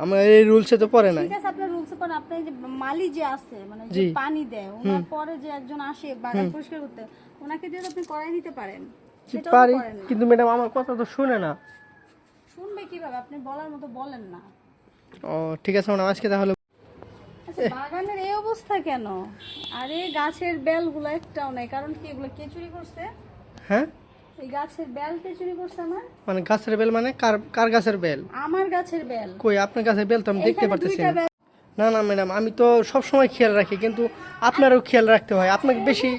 আমার এই রুলসে তো পড়ে না। ঠিক আছে, আপনার রুলসে পড়ে। আপনি যে মালি যে আছে, মানে যে পানি দেয়, ওনার পরে যে একজন আসে বাগান পরিষ্কার করতে, ওনাকে দিয়ে আপনি করাই দিতে পারেন। সেটাও পারি, করেন না। কিন্তু ম্যাডাম আমার কথা তো শুনে না। শুনবে কিভাবে? আপনি বলার মতো বলেন না। ও ঠিক আছে ম্যাডাম, আজকে তাহলে। আচ্ছা, বাগানের এই অবস্থা কেন? আরে গাছের বেলগুলো একটাও নাই, কারণ কি এগুলো কে চুরি করছে? হ্যাঁ, এই গাছের বেল কে চুরি করছে? আমার মানে গাছের বেল মানে কার গাছের বেল? আমার গাছের বেল। কই আপনার গাছের বেল তো আমি দেখতে এখানে পারতেছি দুইটা না। বেল। না না ম্যাডাম, আমি তো সব সময় খেয়াল রাখি, কিন্তু আপনারও খেয়াল রাখতে হয়। আপনাকে বেশি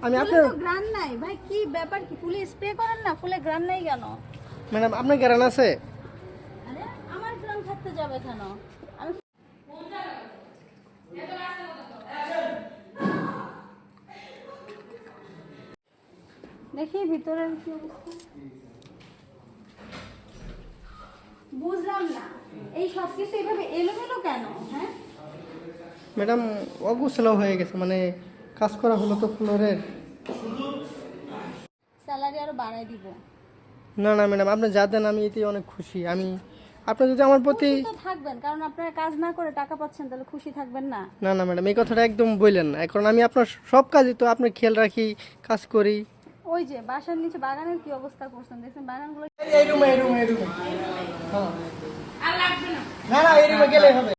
আমি ফুলে আপনার তো গ্রান নাই ভাই, কি ব্যাপার? কি ফুলে স্প্রে করেন না? ফুলে গ্রান নাই কেন? ম্যাডাম আপনার গ্যারান আছে? আরে আমার গ্রান থাকতে যাবে কেন? আমি দেখি ভিতরের কি অবস্থা। বুঝলাম না, এই সব কিছু এইভাবে এলোমেলো কেন? হ্যাঁ ম্যাডাম অগুছালো হয়ে গেছে, মানে কাজ করা হলো তো ফ্লোরের। স্যালারি আরো বাড়াই দিব। না না ম্যাডাম, আপনি যা দেন আমি এতে অনেক খুশি। আপনি যদি আমার প্রতি। খুশি তো থাকবেন, কারণ আপনারা কাজ না করে টাকা পাচ্ছেন, তাহলে খুশি থাকবেন না? না না ম্যাডাম, এই কথাটা একদম বললেন না, কারণ আমি আপনার সব কাজই তো আপনার খেয়াল রাখি, কাজ করি। ওই যে বাসার নিচে বাগানের কি অবস্থা করছেন দেখছেন? বাগানগুলো এই রুমে হ্যাঁ, আর লাগবে না। না না, এই রুমে গেলেই হবে।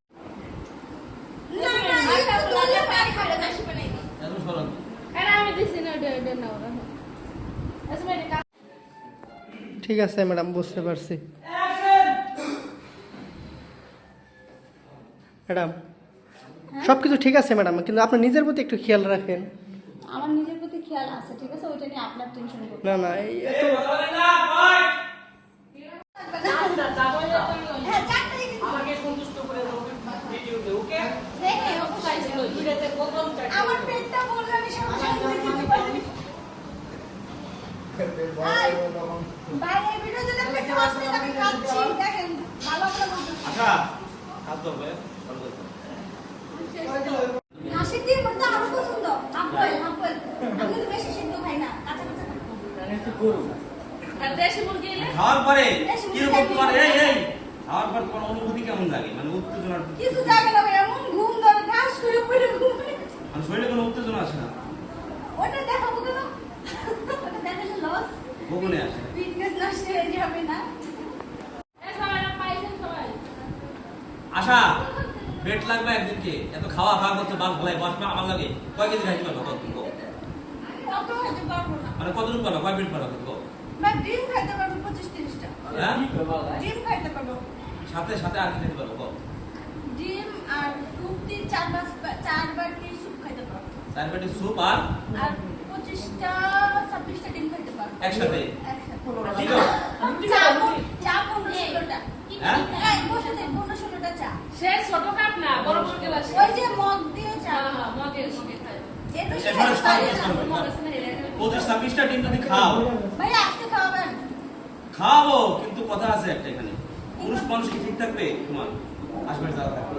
ঠিক আছে ম্যাডাম, বুঝতে পারছি। ম্যাডাম সবকিছু ঠিক আছে ম্যাডাম, কিন্তু আপনি নিজের প্রতি একটু খেয়াল রাখেন। আমার নিজের প্রতি খেয়াল আছে, ঠিক আছে, ওইটা নিয়ে আপনার টেনশন করবেন না না, এই এত আমার পেটটা বললে আমি সঙ্গে দিতে পারি। বাইরে ভিডিও যদি আপনি খাচ্ছেন, আমি খাচ্ছি, দেখেন ভালো করে বলতেছি। আচ্ছা খাদ্য হবে হাসি দিয়ে মরতে আরো পছন্দ। আপেল আপেল আমি তো বেশি সিদ্ধ খাই না, কাঁচা কাঁচা খাই। আর দেশি মুরগি এলে খাওয়ার পরে কিরকম তোমার এই খাওয়ার পর তোমার অনুভূতি কেমন লাগে? মানে উত্তেজনা কিছু জাগে না ভাই, এমন ঘুম ধরে ঠাস করে পড়ে ঘুম পায়। মানে শরীরে কোনো উত্তেজনা আসে না? ওটা দেখাবো কেন? ওটা দেখালে লস, গোপনে আসে। ফিটনেস নষ্ট হয়ে যাবে না? আশা পেট লাগবে একদিনকে, এত খাওয়া খাওয়া করতে বাল ভলাই বাসনা আমার লাগে। কয় কেজি খাইতে পারবো? কত কত খেতে পারবো না। মানে কতটুকু পারবো? কয় পেট পারবো? কত বা ডিম খাইতে পারবো 25-30টা। হ্যাঁ, ডিম খাইতে পারবো। সাথে সাথে আর কি খাইতে পারবো? কত? ডিম আর স্যুপ দিয়ে 4-5 কি স্যুপ খাইতে পারবো। 4 পেটি স্যুপ আর 25-26টা ডিম খাইতে পারবো একসাথে। ঠিক চা আছে? চা 15-16টা। হ্যাঁ? এই বসে দেন 15-16টা চা। সে ছোট কাপ না, বড় বড় গ্লাস। ওই যে মগ দিয়ে চা। হ্যাঁ, মগের সঙ্গে খায়। এটা এখানে সব খাই কিছু না। হবে। মগ আছে না, এর এখানে। 25-26টা ডিম যদি খাও, ভাই আজকে খাওয়াবেন? খাওয়াবো, কিন্তু কথা আছে একটা এখানে। পুরুষ মানুষ কি ঠিক থাকবে? তোমার হাসপাতালে যাওয়া থাকবে।